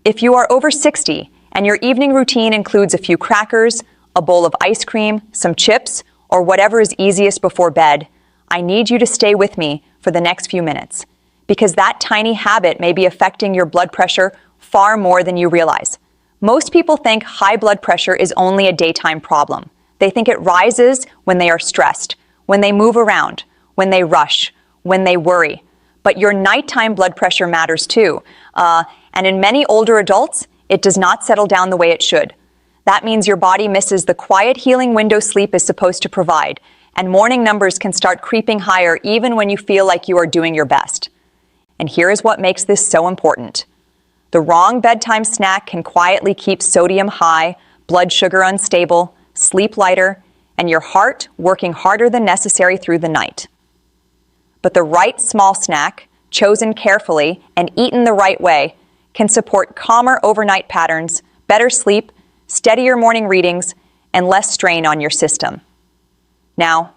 If you are over 60 and your evening routine includes a few crackers, a bowl of ice cream, some chips, or whatever is easiest before bed, I need you to stay with me for the next few minutes, because that tiny habit may be affecting your blood pressure far more than you realize. Most people think high blood pressure is only a daytime problem. They think it rises when they are stressed, when they move around, when they rush, when they worry. But your nighttime blood pressure matters too. And in many older adults, it does not settle down the way it should. That means your body misses the quiet healing window sleep is supposed to provide, and morning numbers can start creeping higher even when you feel like you are doing your best. And here is what makes this so important. The wrong bedtime snack can quietly keep sodium high, blood sugar unstable, sleep lighter, and your heart working harder than necessary through the night. But the right small snack, chosen carefully and eaten the right way, can support calmer overnight patterns, better sleep, steadier morning readings, and less strain on your system. Now,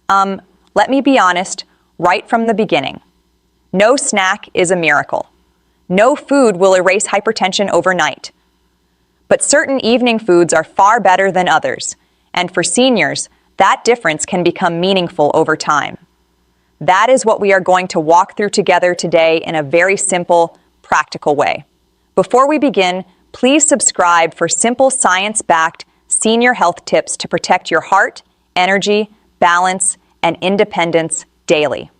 let me be honest right from the beginning. No snack is a miracle. No food will erase hypertension overnight. But certain evening foods are far better than others, and for seniors, that difference can become meaningful over time. That is what we are going to walk through together today in a very simple, practical way. Before we begin, please subscribe for simple science-backed senior health tips to protect your heart, energy, balance, and independence daily.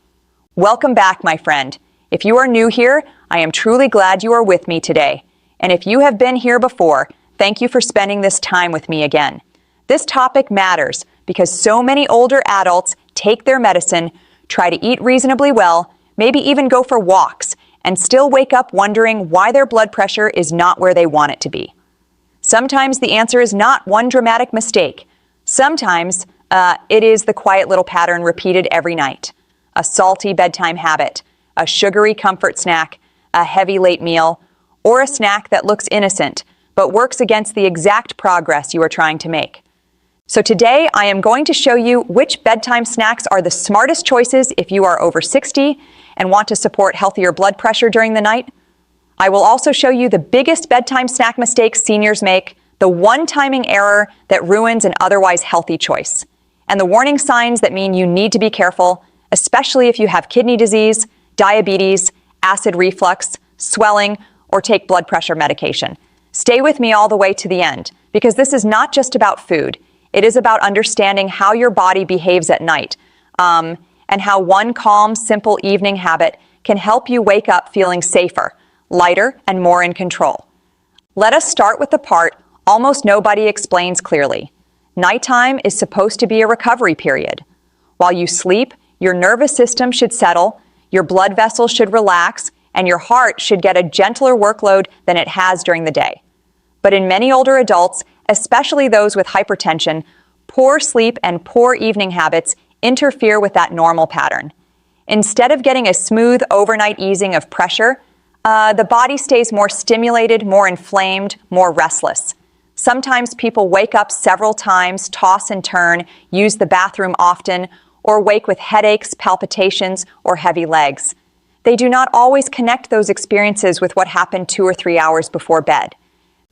Welcome back, my friend. If you are new here, I am truly glad you are with me today. And if you have been here before, thank you for spending this time with me again. This topic matters because so many older adults take their medicine, try to eat reasonably well, maybe even go for walks, and still wake up wondering why their blood pressure is not where they want it to be. Sometimes the answer is not one dramatic mistake. Sometimes it is the quiet little pattern repeated every night. A salty bedtime habit, a sugary comfort snack, a heavy late meal, or a snack that looks innocent but works against the exact progress you are trying to make. So today I am going to show you which bedtime snacks are the smartest choices if you are over 60 and want to support healthier blood pressure during the night. I will also show you the biggest bedtime snack mistakes seniors make, the one timing error that ruins an otherwise healthy choice, and the warning signs that mean you need to be careful, especially if you have kidney disease, diabetes, acid reflux, swelling, or take blood pressure medication. Stay with me all the way to the end, because this is not just about food. It is about understanding how your body behaves at night, and how one calm, simple evening habit can help you wake up feeling safer, lighter, and more in control. Let us start with the part almost nobody explains clearly. Nighttime is supposed to be a recovery period. While you sleep, your nervous system should settle, your blood vessels should relax, and your heart should get a gentler workload than it has during the day. But in many older adults, especially those with hypertension, poor sleep and poor evening habits interfere with that normal pattern. Instead of getting a smooth overnight easing of pressure, the body stays more stimulated, more inflamed, more restless. Sometimes people wake up several times, toss and turn, use the bathroom often, or wake with headaches, palpitations, or heavy legs. They do not always connect those experiences with what happened 2 or 3 hours before bed.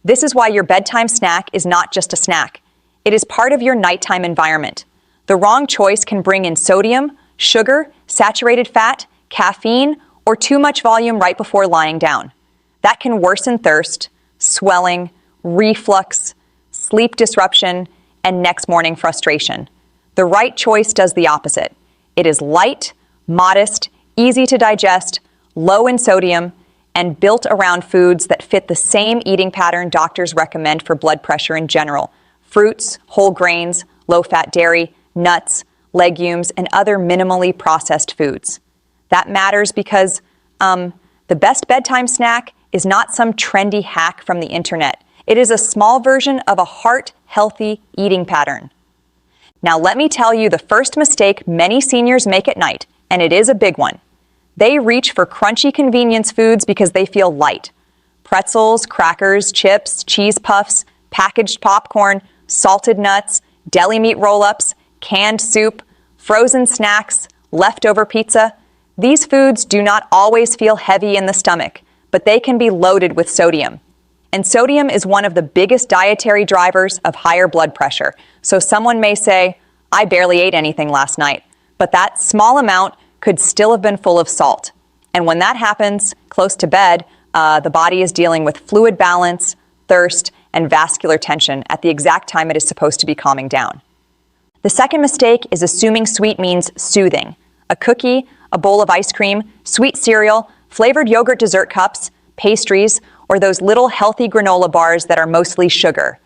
This is why your bedtime snack is not just a snack. It is part of your nighttime environment. The wrong choice can bring in sodium, sugar, saturated fat, caffeine, or too much volume right before lying down. That can worsen thirst, swelling, reflux, sleep disruption, and next morning frustration. The right choice does the opposite. It is light, modest, easy to digest, low in sodium, and built around foods that fit the same eating pattern doctors recommend for blood pressure in general: fruits, whole grains, low-fat dairy, nuts, legumes, and other minimally processed foods. That matters because the best bedtime snack is not some trendy hack from the internet. It is a small version of a heart-healthy eating pattern. Now let me tell you the first mistake many seniors make at night, and it is a big one. They reach for crunchy convenience foods because they feel light. Pretzels, crackers, chips, cheese puffs, packaged popcorn, salted nuts, deli meat roll-ups, canned soup, frozen snacks, leftover pizza. These foods do not always feel heavy in the stomach, but they can be loaded with sodium. And sodium is one of the biggest dietary drivers of higher blood pressure. So someone may say, I barely ate anything last night, but that small amount could still have been full of salt. And when that happens close to bed, the body is dealing with fluid balance, thirst, and vascular tension at the exact time it is supposed to be calming down. The second mistake is assuming sweet means soothing. A cookie, a bowl of ice cream, sweet cereal, flavored yogurt dessert cups, pastries, or those little healthy granola bars that are mostly sugar.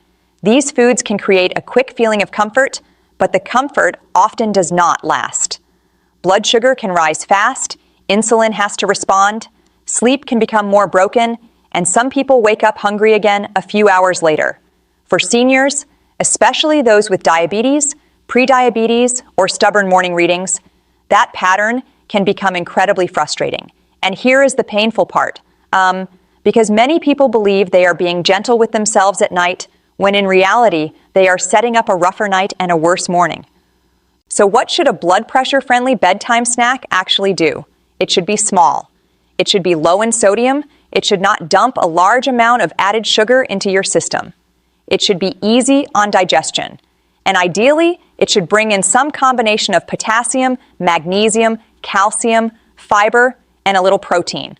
These foods can create a quick feeling of comfort, but the comfort often does not last. Blood sugar can rise fast, insulin has to respond, sleep can become more broken, and some people wake up hungry again a few hours later. For seniors, especially those with diabetes, prediabetes, or stubborn morning readings, that pattern can become incredibly frustrating. And here is the painful part. Because many people believe they are being gentle with themselves at night, when in reality, they are setting up a rougher night and a worse morning. So what should a blood pressure-friendly bedtime snack actually do? It should be small. It should be low in sodium. It should not dump a large amount of added sugar into your system. It should be easy on digestion. And ideally, it should bring in some combination of potassium, magnesium, calcium, fiber, and a little protein.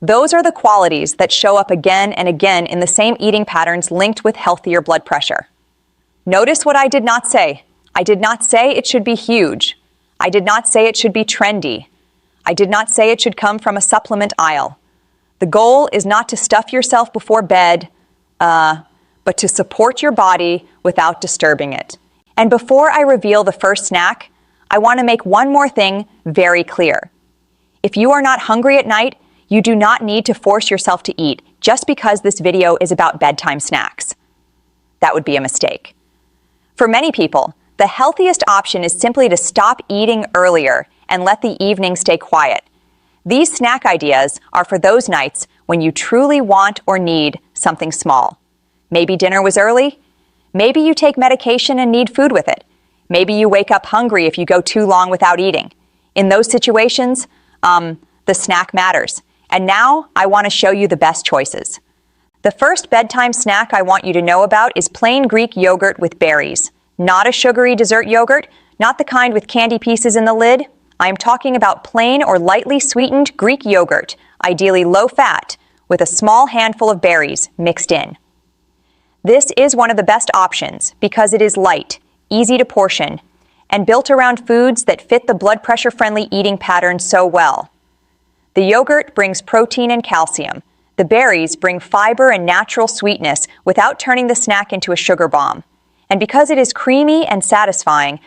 Those are the qualities that show up again and again in the same eating patterns linked with healthier blood pressure. Notice what I did not say. I did not say it should be huge. I did not say it should be trendy. I did not say it should come from a supplement aisle. The goal is not to stuff yourself before bed, but to support your body without disturbing it. And before I reveal the first snack, I want to make one more thing very clear. If you are not hungry at night, you do not need to force yourself to eat just because this video is about bedtime snacks. That would be a mistake. For many people, the healthiest option is simply to stop eating earlier and let the evening stay quiet. These snack ideas are for those nights when you truly want or need something small. Maybe dinner was early. Maybe you take medication and need food with it. Maybe you wake up hungry if you go too long without eating. In those situations, the snack matters. And now I want to show you the best choices. The first bedtime snack I want you to know about is plain Greek yogurt with berries. Not a sugary dessert yogurt, not the kind with candy pieces in the lid. I am talking about plain or lightly sweetened Greek yogurt, ideally low fat, with a small handful of berries mixed in. This is one of the best options because it is light, easy to portion, and built around foods that fit the blood pressure-friendly eating pattern so well. The yogurt brings protein and calcium. The berries bring fiber and natural sweetness without turning the snack into a sugar bomb. And because it is creamy and satisfying,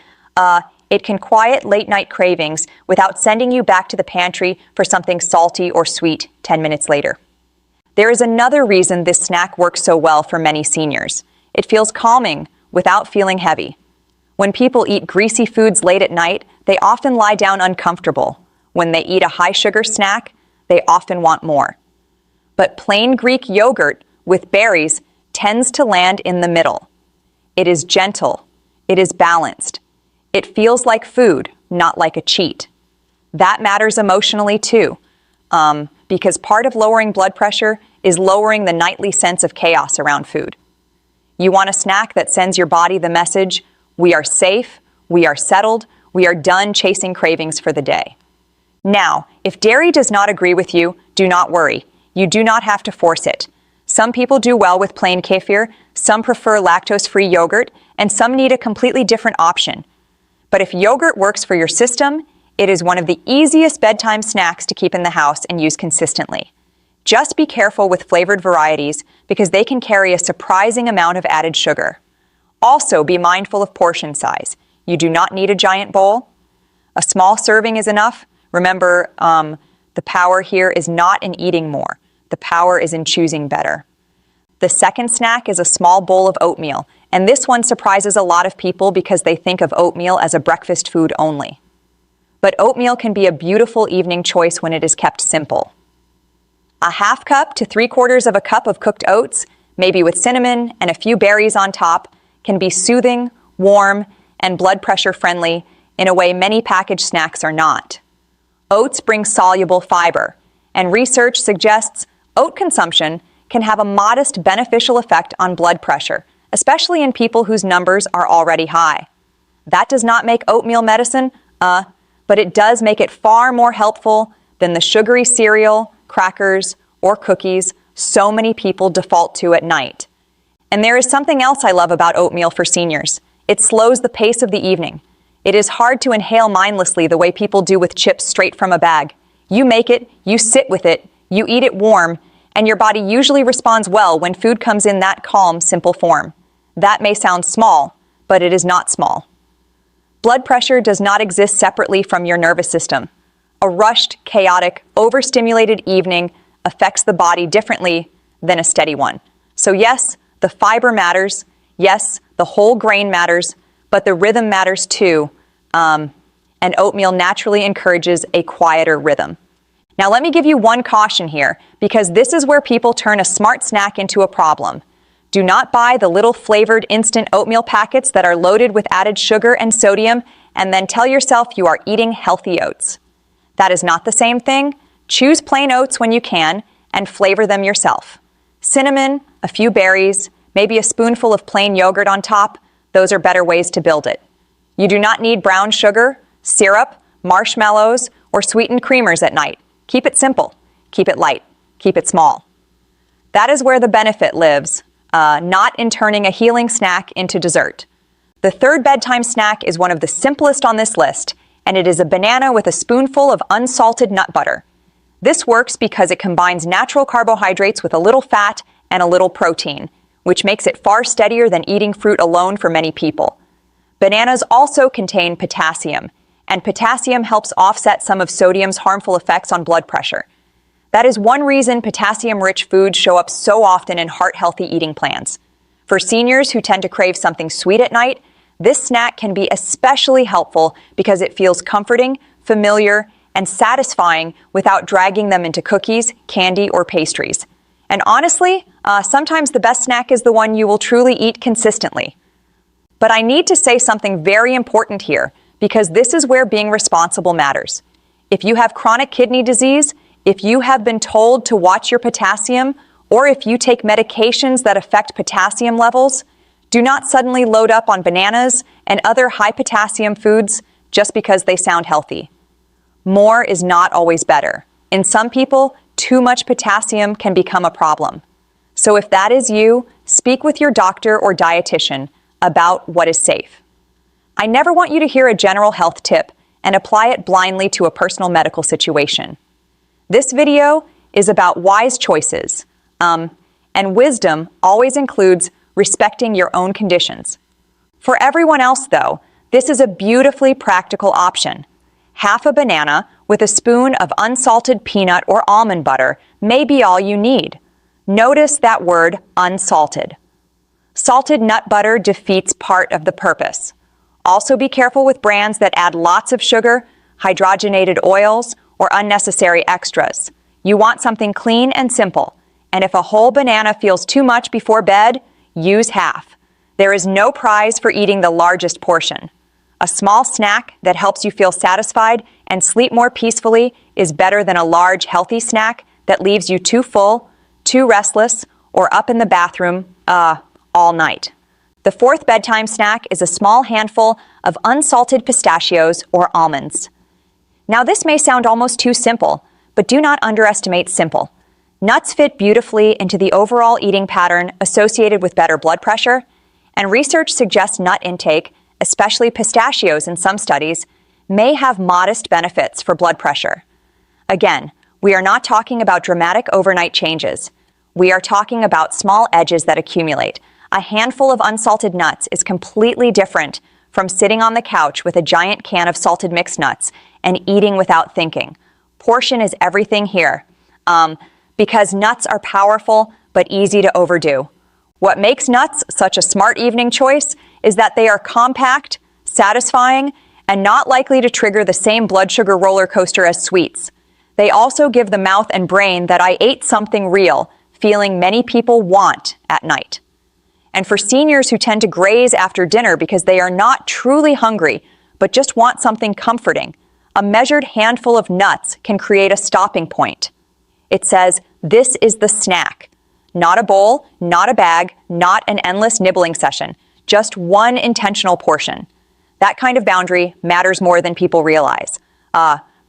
it can quiet late-night cravings without sending you back to the pantry for something salty or sweet 10 minutes later. There is another reason this snack works so well for many seniors. It feels calming without feeling heavy. When people eat greasy foods late at night, they often lie down uncomfortable. When they eat a high-sugar snack, they often want more. But plain Greek yogurt with berries tends to land in the middle. It is gentle. It is balanced. It feels like food, not like a cheat. That matters emotionally too, because part of lowering blood pressure is lowering the nightly sense of chaos around food. You want a snack that sends your body the message, we are safe, we are settled, we are done chasing cravings for the day. Now, if dairy does not agree with you, do not worry. You do not have to force it. Some people do well with plain kefir, some prefer lactose-free yogurt, and some need a completely different option. But if yogurt works for your system, it is one of the easiest bedtime snacks to keep in the house and use consistently. Just be careful with flavored varieties because they can carry a surprising amount of added sugar. Also, be mindful of portion size. You do not need a giant bowl. A small serving is enough. Remember, the power here is not in eating more. The power is in choosing better. The second snack is a small bowl of oatmeal, and this one surprises a lot of people because they think of oatmeal as a breakfast food only. But oatmeal can be a beautiful evening choice when it is kept simple. A half cup to 3/4 of a cup of cooked oats, maybe with cinnamon and a few berries on top, can be soothing, warm, and blood pressure friendly in a way many packaged snacks are not. Oats bring soluble fiber, and research suggests oat consumption can have a modest beneficial effect on blood pressure, especially in people whose numbers are already high. That does not make oatmeal medicine, but it does make it far more helpful than the sugary cereal, crackers, or cookies so many people default to at night. And there is something else I love about oatmeal for seniors. It slows the pace of the evening. It is hard to inhale mindlessly the way people do with chips straight from a bag. You make it, you sit with it, you eat it warm, and your body usually responds well when food comes in that calm, simple form. That may sound small, but it is not small. Blood pressure does not exist separately from your nervous system. A rushed, chaotic, overstimulated evening affects the body differently than a steady one. So yes, the fiber matters. Yes, the whole grain matters, but the rhythm matters too. And oatmeal naturally encourages a quieter rhythm. Now let me give you one caution here, because this is where people turn a smart snack into a problem. Do not buy the little flavored instant oatmeal packets that are loaded with added sugar and sodium and then tell yourself you are eating healthy oats. That is not the same thing. Choose plain oats when you can and flavor them yourself. Cinnamon, a few berries, maybe a spoonful of plain yogurt on top, those are better ways to build it. You do not need brown sugar, syrup, marshmallows, or sweetened creamers at night. Keep it simple. Keep it light. Keep it small. That is where the benefit lives, not in turning a healing snack into dessert. The third bedtime snack is one of the simplest on this list, and it is a banana with a spoonful of unsalted nut butter. This works because it combines natural carbohydrates with a little fat and a little protein, which makes it far steadier than eating fruit alone for many people. Bananas also contain potassium, and potassium helps offset some of sodium's harmful effects on blood pressure. That is one reason potassium-rich foods show up so often in heart-healthy eating plans. For seniors who tend to crave something sweet at night, this snack can be especially helpful because it feels comforting, familiar, and satisfying without dragging them into cookies, candy, or pastries. And honestly, sometimes the best snack is the one you will truly eat consistently. But I need to say something very important here, because this is where being responsible matters. If you have chronic kidney disease, if you have been told to watch your potassium, or if you take medications that affect potassium levels, do not suddenly load up on bananas and other high potassium foods just because they sound healthy. More is not always better. In some people, too much potassium can become a problem. So if that is you, speak with your doctor or dietitian about what is safe. I never want you to hear a general health tip and apply it blindly to a personal medical situation. This video is about wise choices, and wisdom always includes respecting your own conditions. For everyone else, though, this is a beautifully practical option. Half a banana with a spoon of unsalted peanut or almond butter may be all you need. Notice that word, unsalted. Salted nut butter defeats part of the purpose. Also be careful with brands that add lots of sugar, hydrogenated oils, or unnecessary extras. You want something clean and simple. And if a whole banana feels too much before bed, use half. There is no prize for eating the largest portion. A small snack that helps you feel satisfied and sleep more peacefully is better than a large, healthy snack that leaves you too full, too restless, or up in the bathroom, all night. The fourth bedtime snack is a small handful of unsalted pistachios or almonds. Now this may sound almost too simple, but do not underestimate simple. Nuts fit beautifully into the overall eating pattern associated with better blood pressure, and research suggests nut intake, especially pistachios in some studies, may have modest benefits for blood pressure. Again, we are not talking about dramatic overnight changes. We are talking about small edges that accumulate. A handful of unsalted nuts is completely different from sitting on the couch with a giant can of salted mixed nuts and eating without thinking. Portion is everything here, because nuts are powerful but easy to overdo. What makes nuts such a smart evening choice is that they are compact, satisfying, and not likely to trigger the same blood sugar roller coaster as sweets. They also give the mouth and brain that I ate something real feeling many people want at night. And for seniors who tend to graze after dinner because they are not truly hungry, but just want something comforting, a measured handful of nuts can create a stopping point. It says, this is the snack, Not a bowl, not a bag, not an endless nibbling session. Just one intentional portion. That kind of boundary matters more than people realize.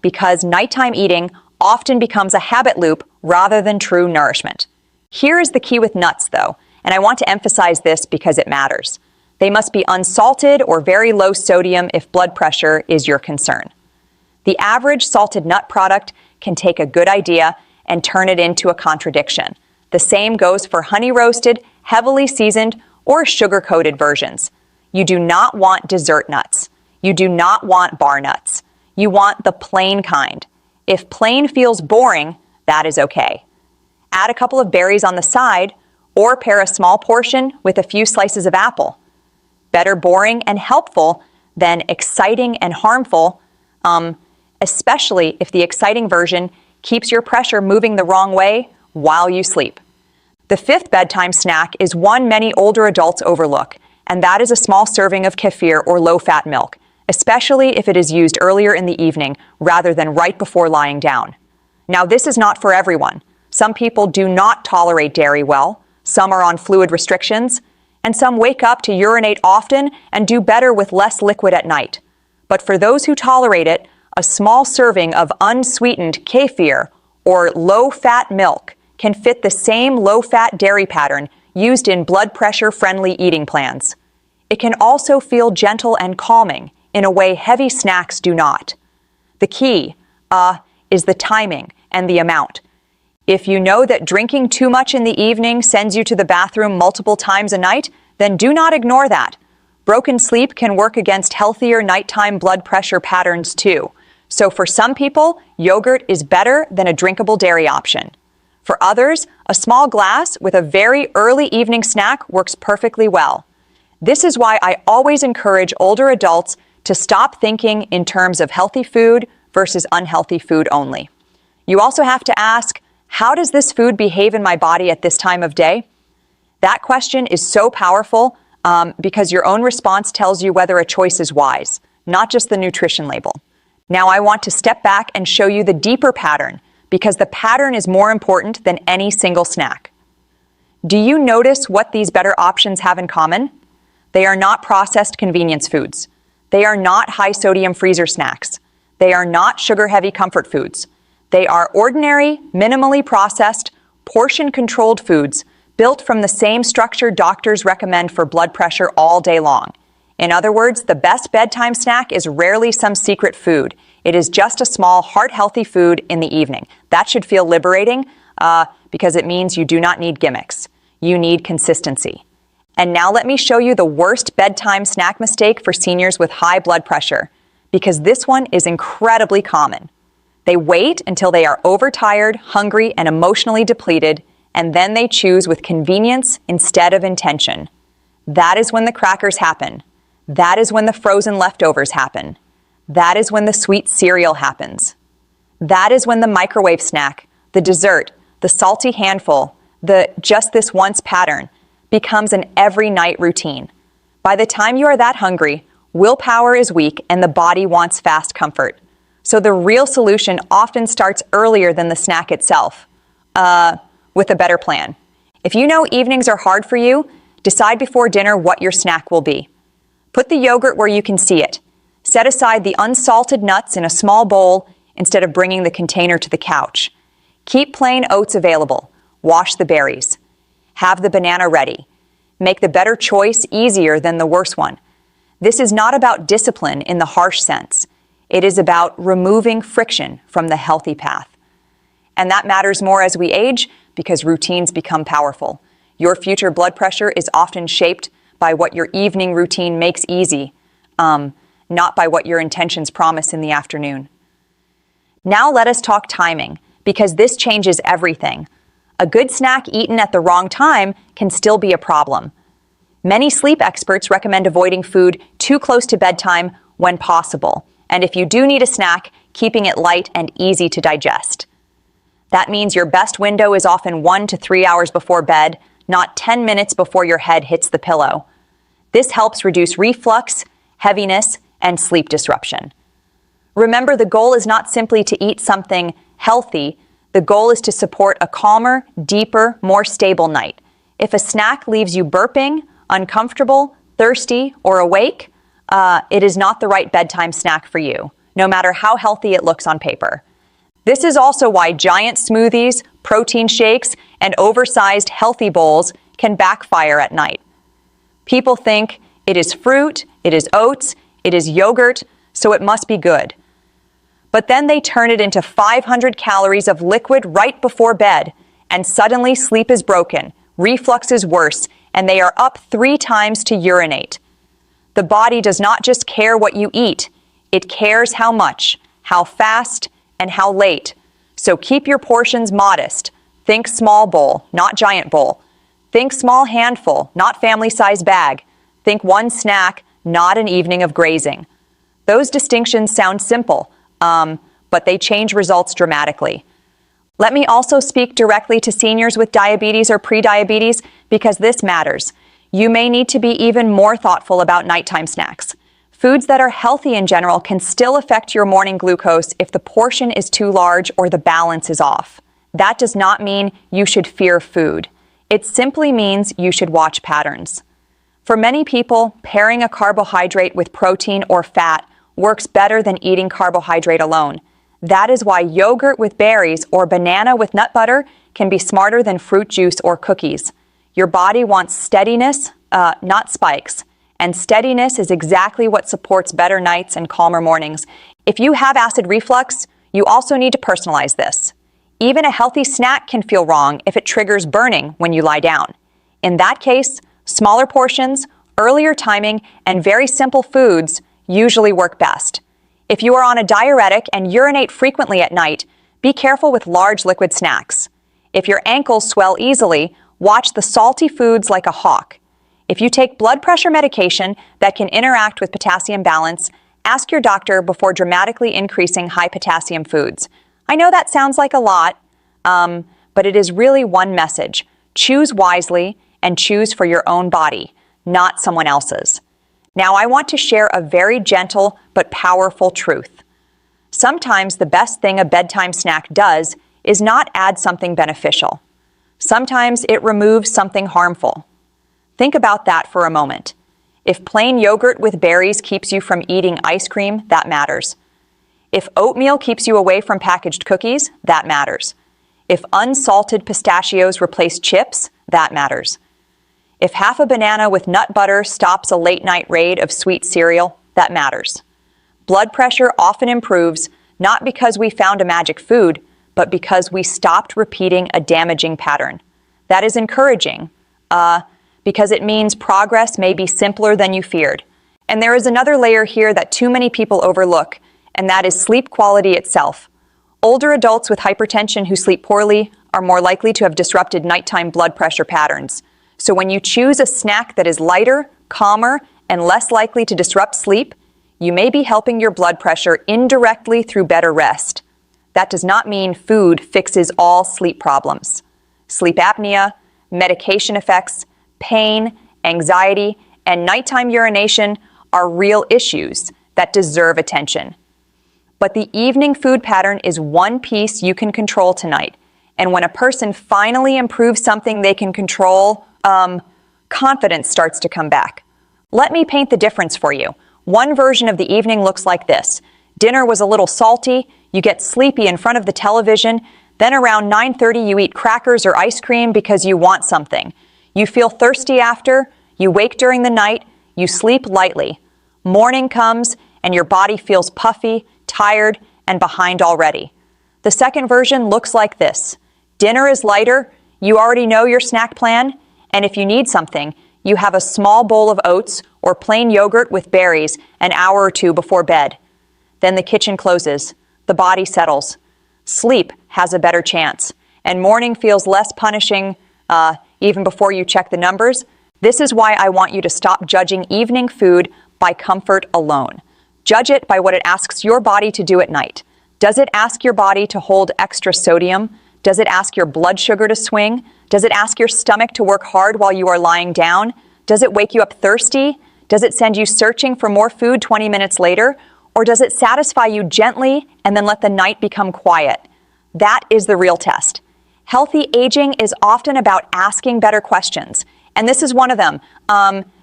Because nighttime eating often becomes a habit loop rather than true nourishment. Here is the key with nuts, though, and I want to emphasize this because it matters. They must be unsalted or very low sodium if blood pressure is your concern. The average salted nut product can take a good idea and turn it into a contradiction. The same goes for honey-roasted, heavily seasoned, or sugar-coated versions. You do not want dessert nuts. You do not want bar nuts. You want the plain kind. If plain feels boring, that is okay. Add a couple of berries on the side, or pair a small portion with a few slices of apple. Better boring and helpful than exciting and harmful, especially if the exciting version keeps your pressure moving the wrong way while you sleep. The fifth bedtime snack is one many older adults overlook, and that is a small serving of kefir or low-fat milk, especially if it is used earlier in the evening rather than right before lying down. Now, this is not for everyone. Some people do not tolerate dairy well, some are on fluid restrictions, and some wake up to urinate often and do better with less liquid at night. But for those who tolerate it, a small serving of unsweetened kefir or low-fat milk can fit the same low-fat dairy pattern used in blood pressure-friendly eating plans. It can also feel gentle and calming in a way heavy snacks do not. The key, is the timing and the amount. If you know that drinking too much in the evening sends you to the bathroom multiple times a night, then do not ignore that. Broken sleep can work against healthier nighttime blood pressure patterns too. So for some people, yogurt is better than a drinkable dairy option. For others, a small glass with a very early evening snack works perfectly well. This is why I always encourage older adults to stop thinking in terms of healthy food versus unhealthy food only. You also have to ask, how does this food behave in my body at this time of day? That question is so powerful because your own response tells you whether a choice is wise, not just the nutrition label. Now I want to step back and show you the deeper pattern because the pattern is more important than any single snack. Do you notice what these better options have in common? They are not processed convenience foods. They are not high-sodium freezer snacks. They are not sugar-heavy comfort foods. They are ordinary, minimally processed, portion-controlled foods built from the same structure doctors recommend for blood pressure all day long. In other words, the best bedtime snack is rarely some secret food. It is just a small, heart-healthy food in the evening. That should feel liberating because it means you do not need gimmicks. You need consistency. And now let me show you the worst bedtime snack mistake for seniors with high blood pressure, because this one is incredibly common. They wait until they are overtired, hungry, and emotionally depleted, and then they choose with convenience instead of intention. That is when the crackers happen. That is when the frozen leftovers happen. That is when the sweet cereal happens. That is when the microwave snack, the dessert, the salty handful, the just this once pattern becomes an every night routine. By the time you are that hungry, willpower is weak and the body wants fast comfort. So the real solution often starts earlier than the snack itself, with a better plan. If you know evenings are hard for you, decide before dinner what your snack will be. Put the yogurt where you can see it. Set aside the unsalted nuts in a small bowl instead of bringing the container to the couch. Keep plain oats available. Wash the berries. Have the banana ready. Make the better choice easier than the worse one. This is not about discipline in the harsh sense. It is about removing friction from the healthy path. And that matters more as we age because routines become powerful. Your future blood pressure is often shaped by what your evening routine makes easy, not by what your intentions promise in the afternoon. Now let us talk timing, because this changes everything. A good snack eaten at the wrong time can still be a problem. Many sleep experts recommend avoiding food too close to bedtime when possible. And if you do need a snack, keeping it light and easy to digest. That means your best window is often 1 to 3 hours before bed, not 10 minutes before your head hits the pillow. This helps reduce reflux, heaviness, and sleep disruption. Remember, the goal is not simply to eat something healthy. The goal is to support a calmer, deeper, more stable night. If a snack leaves you burping, uncomfortable, thirsty, or awake, it is not the right bedtime snack for you, no matter how healthy it looks on paper. This is also why giant smoothies, protein shakes, and oversized healthy bowls can backfire at night. People think it is fruit, it is oats, it is yogurt, so it must be good. But then they turn it into 500 calories of liquid right before bed, and suddenly sleep is broken, reflux is worse, and they are up 3 times to urinate. The body does not just care what you eat, it cares how much, how fast, and how late. So keep your portions modest. Think small bowl, not giant bowl. Think small handful, not family-size bag. Think one snack, not an evening of grazing. Those distinctions sound simple, but they change results dramatically. Let me also speak directly to seniors with diabetes or prediabetes because this matters. You may need to be even more thoughtful about nighttime snacks. Foods that are healthy in general can still affect your morning glucose if the portion is too large or the balance is off. That does not mean you should fear food. It simply means you should watch patterns. For many people, pairing a carbohydrate with protein or fat works better than eating carbohydrate alone. That is why yogurt with berries or banana with nut butter can be smarter than fruit juice or cookies. Your body wants steadiness, not spikes. And steadiness is exactly what supports better nights and calmer mornings. If you have acid reflux, you also need to personalize this. Even a healthy snack can feel wrong if it triggers burning when you lie down. In that case, smaller portions, earlier timing, and very simple foods usually work best. If you are on a diuretic and urinate frequently at night, be careful with large liquid snacks. If your ankles swell easily, watch the salty foods like a hawk. If you take blood pressure medication that can interact with potassium balance, ask your doctor before dramatically increasing high potassium foods. I know that sounds like a lot, but it is really one message. Choose wisely and choose for your own body, not someone else's. Now I want to share a very gentle but powerful truth. Sometimes the best thing a bedtime snack does is not add something beneficial. Sometimes it removes something harmful. Think about that for a moment. If plain yogurt with berries keeps you from eating ice cream, that matters. If oatmeal keeps you away from packaged cookies, that matters. If unsalted pistachios replace chips, that matters. If half a banana with nut butter stops a late-night raid of sweet cereal, that matters. Blood pressure often improves, not because we found a magic food, but because we stopped repeating a damaging pattern. That is encouraging, because it means progress may be simpler than you feared. And there is another layer here that too many people overlook, and that is sleep quality itself. Older adults with hypertension who sleep poorly are more likely to have disrupted nighttime blood pressure patterns. So when you choose a snack that is lighter, calmer, and less likely to disrupt sleep, you may be helping your blood pressure indirectly through better rest. That does not mean food fixes all sleep problems. Sleep apnea, medication effects, pain, anxiety, and nighttime urination are real issues that deserve attention. But the evening food pattern is one piece you can control tonight. And when a person finally improves something they can control, confidence starts to come back. Let me paint the difference for you. One version of the evening looks like this. Dinner was a little salty, you get sleepy in front of the television, then around 9:30 you eat crackers or ice cream because you want something. You feel thirsty after, you wake during the night, you sleep lightly. Morning comes and your body feels puffy, tired, and behind already. The second version looks like this. Dinner is lighter, you already know your snack plan, and if you need something, you have a small bowl of oats or plain yogurt with berries an hour or two before bed. Then the kitchen closes, the body settles. Sleep has a better chance, and morning feels less punishing even before you check the numbers. This is why I want you to stop judging evening food by comfort alone. Judge it by what it asks your body to do at night. Does it ask your body to hold extra sodium? Does it ask your blood sugar to swing? Does it ask your stomach to work hard while you are lying down? Does it wake you up thirsty? Does it send you searching for more food 20 minutes later? Or does it satisfy you gently and then let the night become quiet? That is the real test. Healthy aging is often about asking better questions. And this is one of them,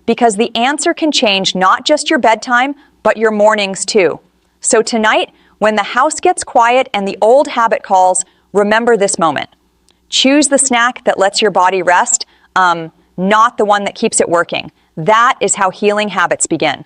because the answer can change not just your bedtime, but your mornings too. So tonight, when the house gets quiet and the old habit calls, remember this moment. Choose the snack that lets your body rest, not the one that keeps it working. That is how healing habits begin.